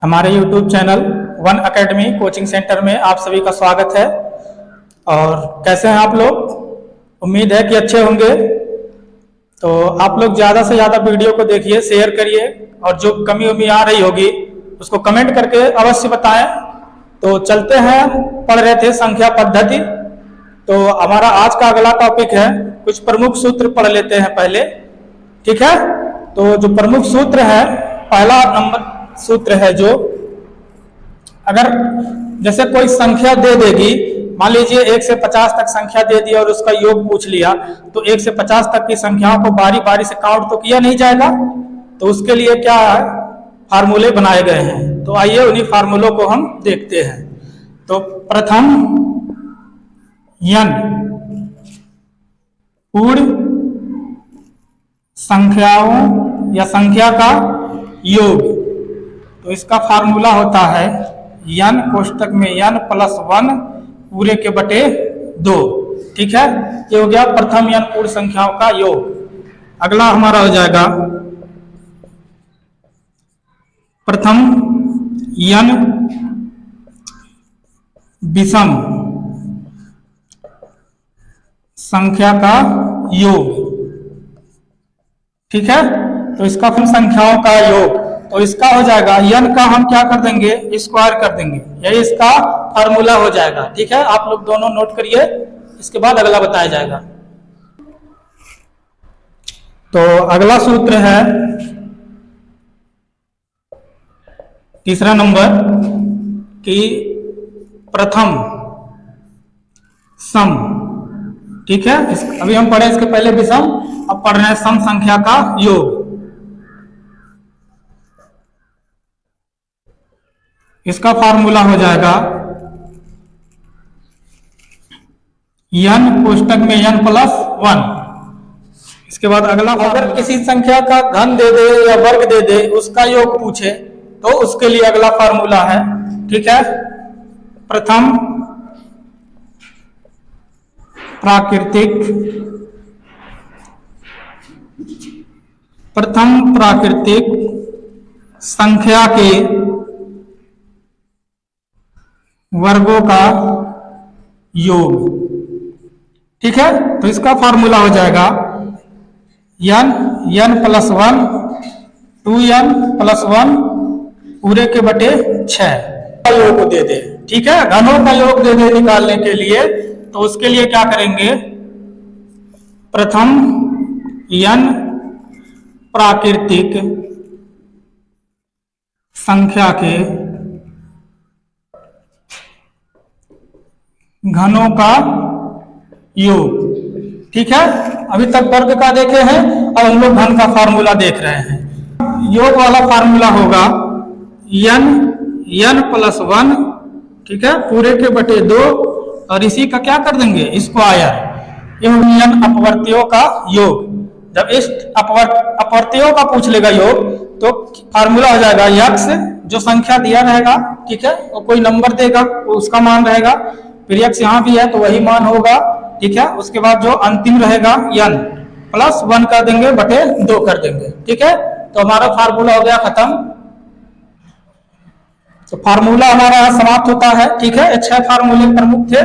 हमारे YouTube channel one academy coaching centre में आप सभी का स्वागत है। और कैसे हैं आप लोग? उम्मीद है कि अच्छे होंगे। तो आप लोग ज़्यादा से ज़्यादा वीडियो को देखिए, शेयर करिए और जो कमी उमी आ रही होगी उसको कमेंट करके अवश्य बताएं। तो चलते हैं, पढ़ रहे थे संख्या पद्धति। तो हमारा आज का अगला टॉपिक है, कुछ प्रमुख सूत्र पढ़ लेते हैं पहले, ठीक है। तो जो प्रमुख सूत्र है, पहला नंबर सूत्र है जो, अगर जैसे कोई संख्या दे देगी, मान लीजिए 1 से 50 तक संख्या दे दी और उसका योग पूछ लिया, तो 1 से 50 तक की संख्याओं को बारी बारी से काउंट तो किया नहीं जाएगा। तो उसके लिए क्या है, फार्मूले बनाए गए हैं। तो आइए उन्हीं फार्मूलों को हम देखते हैं। तो प्रथम n पूर्ण संख्याओं या संख्या का योग, तो इसका फार्मूला होता है n कोष्टक में n प्लस 1 पूरे के बटे 2, ठीक है। ये हो गया प्रथम n पूर्ण संख्याओं का योग। अगला हमारा हो जाएगा प्रथम n विषम संख्या का योग, ठीक है। तो इसका फिर संख्याओं का योग, तो इसका हो जाएगा n का हम क्या कर देंगे, स्क्वायर कर देंगे। यही इसका फार्मूला हो जाएगा, ठीक है। आप लोग दोनों नोट करिए, इसके बाद अगला बताया जाएगा। तो अगला सूत्र है तीसरा नंबर कि प्रथम सम, ठीक है। अभी हम पढ़े इसके पहले विषम, अब पढ़ रहे हैं सम संख्या का योग। इसका फार्मूला हो जाएगा n कोष्टक में n प्लस 1। इसके बाद अगला, अगर किसी संख्या का घन दे दे या वर्ग दे दे, उसका योग पूछे, तो उसके लिए अगला फार्मूला है, ठीक है। प्रथम प्राकृतिक संख्या के वर्गों का योग, ठीक है। तो इसका फार्मूला हो जाएगा n प्लस 1 2n प्लस 1 पूरे के बटे 6 का योग दे दे, ठीक है। घनों का योग दे दे निकालने के लिए, तो उसके लिए क्या करेंगे, प्रथम n प्राकृतिक संख्या के घनों का योग, ठीक है। अभी तक वर्ग का देखे हैं, अब हम लोग घन का फार्मूला देख रहे हैं। योग वाला फार्मूला होगा n प्लस 1, ठीक है, पूरे के बटे 2, और इसी का क्या कर देंगे, स्क्वायर। ये होगा n अपवर्तियों का योग। जब इस अपवर्तियों का पूछ लेगा योग, तो फार्मूला हो जाएगा x, जो संख्या दिया रहेगा, ठीक है, और कोई नंबर देगा तो उसका मान रहेगा, फिर x यहाँ भी है तो वही मान होगा, ठीक है। उसके बाद जो अंतिम रहेगा n प्लस 1 कर देंगे बटे 2 कर देंगे, ठीक है। तो हमारा फार्मूला हो गया खत्म। तो फार्मूला हमारा यहाँ समाप्त होता है, ठीक है। 6 फार्मूले प्रमुख थे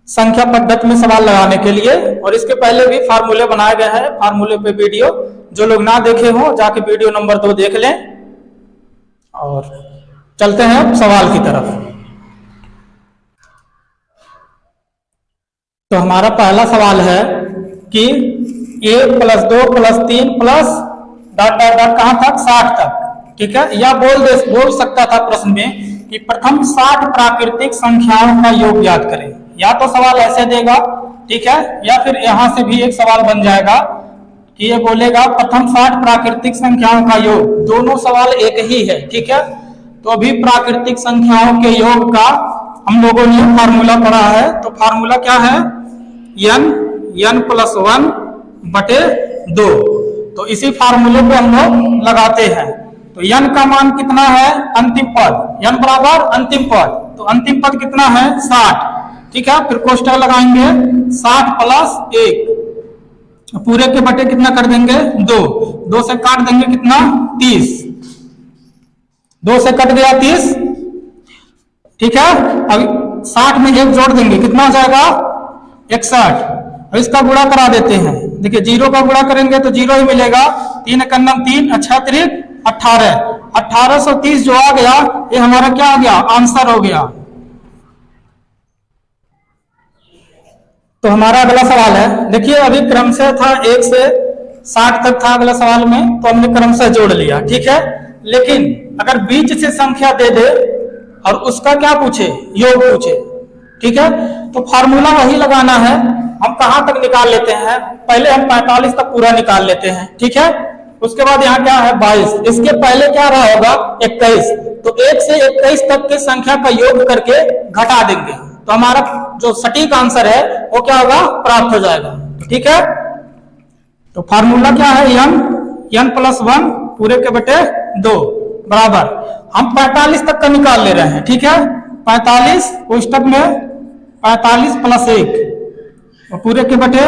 संख्या पद्धति में सवाल लगाने के लिए, और इसके पहले भी फार्मूले बनाए गए हैं। फार्मूले पे वीडियो जो लोग ना देखे हो, जाके वीडियो नंबर 2 देख लें। और चलते हैं सवाल की तरफ। तो हमारा पहला सवाल है कि 1 plus 2 plus 3 plus dot dot dot कहां तक, 60 तक, ठीक है। या बोल सकता था प्रश्न में कि प्रथम 60 प्राकृतिक संख्याओं का योग ज्ञात करें। या तो सवाल ऐसे देगा, ठीक है, या फिर यहां से भी एक सवाल बन जाएगा कि ये बोलेगा प्रथम 60 प्राकृतिक संख्याओं का योग। दोनों सवाल एक ही है, ठीक है। तो अभी प्राकृतिक संख्याओं के योग का हम लोगों ने फार्मूला पढ़ा है। तो फार्मूला क्या है, n प्लस 1 बटे 2। तो इसी फार्मूले को हम लोग लगाते हैं। तो n का मान कितना है, अंतिम पद, n बराबर अंतिम पद, तो अंतिम पद कितना है, 60, ठीक है। फिर कोष्टक लगाएंगे, 60 प्लस 1 पूरे के बटे कितना कर देंगे, 2 से काट देंगे कितना, 30, 2 से कट गया 30, ठीक है। अब 60 में 1 जोड़ देंगे, कितना हो जाएगा 61। अब इसका गुणा करा देते हैं, देखिए 0 का गुणा करेंगे तो 0 ही मिलेगा, 3 एकम 3, 6 त्रिक 18, 1830 जो आ गया ये हमारा क्या हो गया, आंसर हो गया। तो हमारा अगला सवाल है, देखिए अभी क्रमशः था 1 से 60 तक था अगला सवाल में, तो हमने क्रमशः जोड़ लिया, ठीक है। लेकिन अगर बीच से संख्या दे दे और उसका क्या पूछे, योग पूछे, ठीक है, तो फार्मूला वही लगाना है। हम कहां तक निकाल लेते हैं, पहले हम 45 तक पूरा निकाल लेते हैं, ठीक है। उसके बाद यहाँ क्या है 22, इसके पहले क्या रहा होगा 21, तो 1 से 21 तक की संख्या का योग करके घटा देंगे, तो हमारा जो सटीक आंसर है वो क्या होगा, प्राप्त हो जाएगा, ठीक है। तो फार्मूला क्या है, n + 1 पूरे के बटे 2 बराबर, हम 45 तक का निकाल ले रहे हैं, ठीक है। 45 कोष्टक में 45 + 1 और पूरे के बटे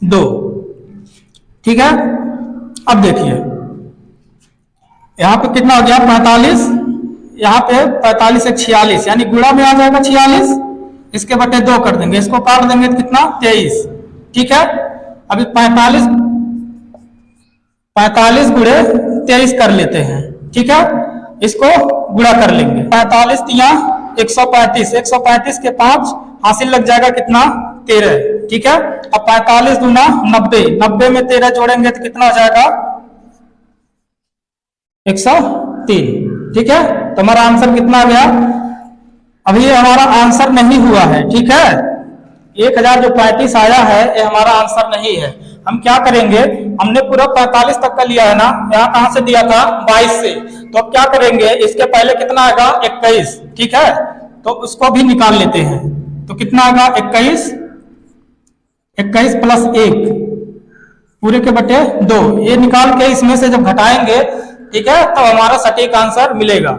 2, ठीक है। अब देखिए यहां पे कितना हो गया 45, यहाँ पे 45 से 46 यानी गुणा में आ जाएगा 46, इसके बटे 2 कर देंगे, इसको काट देंगे तो कितना 23, ठीक है। अभी 45 गुणे 23 कर लेते हैं, ठीक है, इसको गुणा कर लेंगे। 45 यहाँ 135, 135 के 5 हासिल लग जाएगा कितना 13, ठीक है। अब 45 दूना 90, 90 में 13 जोड़ेंगे तो कितना हो जाएगा 103, ठीक है। तो हमारा आंसर कितना आ गया, अभी ये हमारा आंसर नहीं हुआ है, ठीक है। 1000 जो 35 आया है ये हमारा आंसर नहीं है। हम क्या करेंगे, हमने पूरा 45 तक का लिया है ना, यहाँ कहां से दिया था 22 से, तो अब क्या करेंगे, इसके पहले कितना आएगा 21, ठीक है, तो उसको भी निकाल लेते हैं। तो कितना आएगा 21 + 1 पूरे के बटे 2, ये निकाल के इसमें से जब घटाएंगे, ठीक है, तो हमारा सटीक आंसर मिलेगा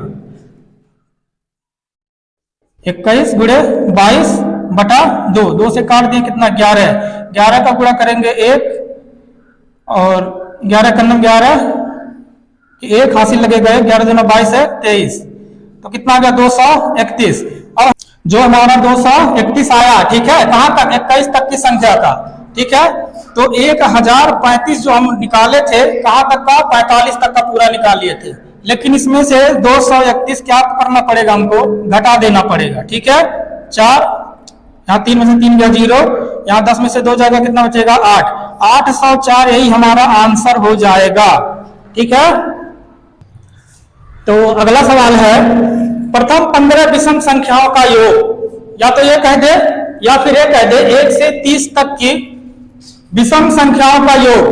21 गुणे 22 बटा 2, 2 से काट दिए कितना 11, 11 का गुणा करेंगे 1 और 11 का 11, 1 हासिल लगेगा, 11 दूना 22 है 23, तो कितना आ गया 231। और जो हमारा 231 आया, ठीक है, कहां तक 21 तक की संख्या का, ठीक है। तो 1035 जो हम निकाले थे कहां तक का 45 तक का पूरा निकाल लिए थे, लेकिन इसमें से 231 क्या करना पड़ेगा, हमको घटा देना पड़ेगा, ठीक है। 4 यहाँ 3 में से 3 गया 0, यहाँ 10 में से 2 जाएगा, कितना बचेगा 8, 804 यही हमारा आंसर हो जाएगा, ठीक है। तो अगला सवाल है, प्रथम 15 विषम संख्याओं का योग, या तो ये कह दे या फिर ये कह दे 1 से 30 तक की विषम संख्याओं का योग,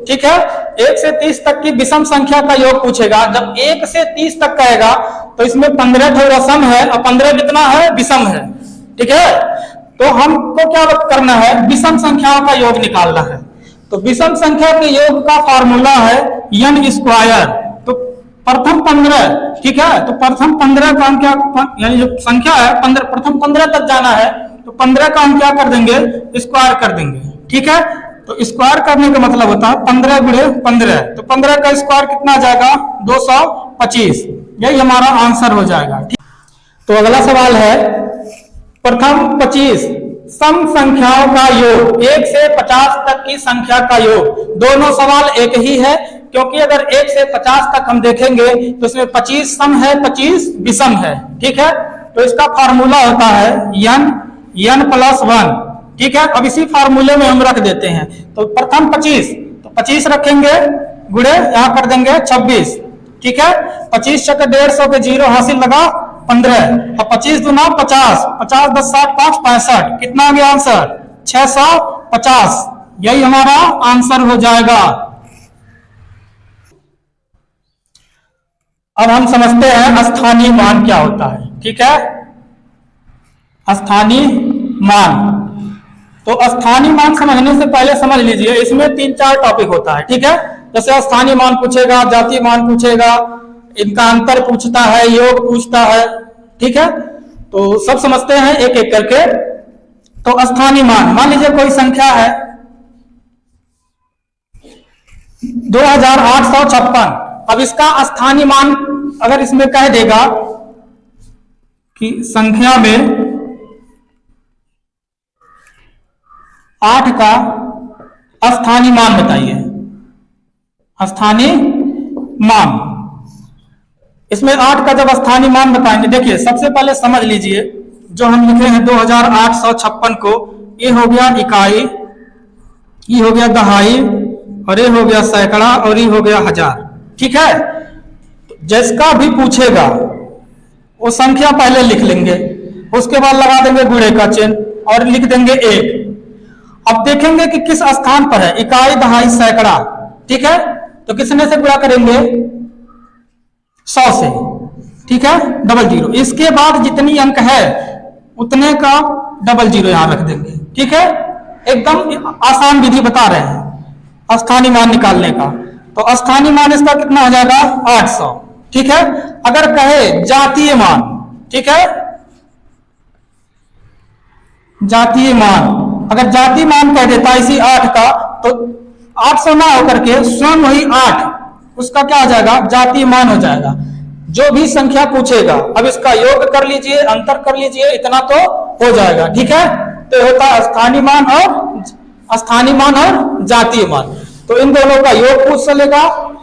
ठीक है। 1 से 30 तक की विषम संख्या का योग पूछेगा। जब 1 से 30 तक कहेगा तो इसमें 15 थोड़ा सम है और 15 कितना है विषम है, ठीक है। तो हमको क्या करना है, विषम संख्याओं का योग निकालना है। तो विषम संख्या के योग का फॉर्मूला है n²। तो प्रथम 15, ठीक है, तो प्रथम 15 का हम क्या, यानी जो संख्या है 15, प्रथम 15 तक जाना है, तो 15 का हम क्या कर देंगे, स्क्वायर कर देंगे, ठीक है। तो स्क्वायर करने का मतलब होता है 15 गुणे 15, तो 15 का स्क्वायर कितना आ जाएगा 225, यही हमारा आंसर हो जाएगा, ठीक। तो अगला सवाल है, प्रथम 25 सम संख्याओं का योग, 1 से 50 तक की संख्या का योग। दोनों सवाल एक ही है, क्योंकि अगर 1 से 50 तक हम देखेंगे तो इसमें 25 सम है 25 विषम है, ठीक है। तो इसका फार्मूला होता है n + 1, ठीक है। अब इसी फार्मूले में हम रख देते हैं। तो प्रथम 25, तो 25 रखेंगे गुणे यहां कर देंगे 26, ठीक है। 25 × 150 के 0 हासिल लगा 15, अब 25 दूना 50, 50 10 60 5 65, कितना आ गया आंसर 650, यही हमारा आंसर हो जाएगा। अब हम समझते हैं स्थानीय मान क्या होता है, ठीक है। स्थानीय मान, तो स्थानीय मान समझने से पहले समझ लीजिए इसमें 3-4 टॉपिक होता है, ठीक है। जैसे स्थानीय मान पूछेगा, जातीय मान पूछेगा, इनका अंतर पूछता है, योग पूछता है, ठीक है। तो सब समझते हैं एक एक करके। तो स्थानीय मान लीजिए कोई संख्या है 2856, अब इसका स्थानीय मान अगर इसमें कह देगा कि संख्या में 8 का स्थानीय मान बताइए, स्थानीय मान। इसमें 8 का जब स्थानीय मान बताएंगे, देखिए सबसे पहले समझ लीजिए जो हम लिखे हैं 2856 को, ये हो गया इकाई, ये हो गया दहाई, और ये हो गया सैकड़ा, और ये हो गया हजार। ठीक है, जिसका भी पूछेगा वो संख्या पहले लिख लेंगे, उसके बाद लगा देंगे गुणे का चिन्ह और लिख देंगे 1। अब देखेंगे कि किस स्थान पर है, इकाई दहाई सैकड़ा। ठीक है, तो किसने से गुणा करेंगे, 100 से। ठीक है, 00। इसके बाद जितनी अंक है उतने का 00 यहां रख देंगे। ठीक है, एकदम आसान विधि बता रहे हैं स्थानीय मान निकालने का। तो स्थानीय मान इसका कितना हो जाएगा, 800। ठीक है, अगर कहे जातीय मान, ठीक है, जातीय मान, अगर जातीय मान कह देता इसी 8 का, तो 800 ना होकर के स्वयं वही 8 उसका क्या हो जाएगा, जातीय मान हो जाएगा। जो भी संख्या पूछेगा, अब इसका योग कर लीजिए, अंतर कर लीजिए, इतना तो हो जाएगा। ठीक है, तो होता है स्थानीय मान और जातीय मान। तो इन दोनों का योग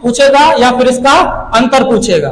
पूछेगा या फिर इसका अंतर पूछेगा।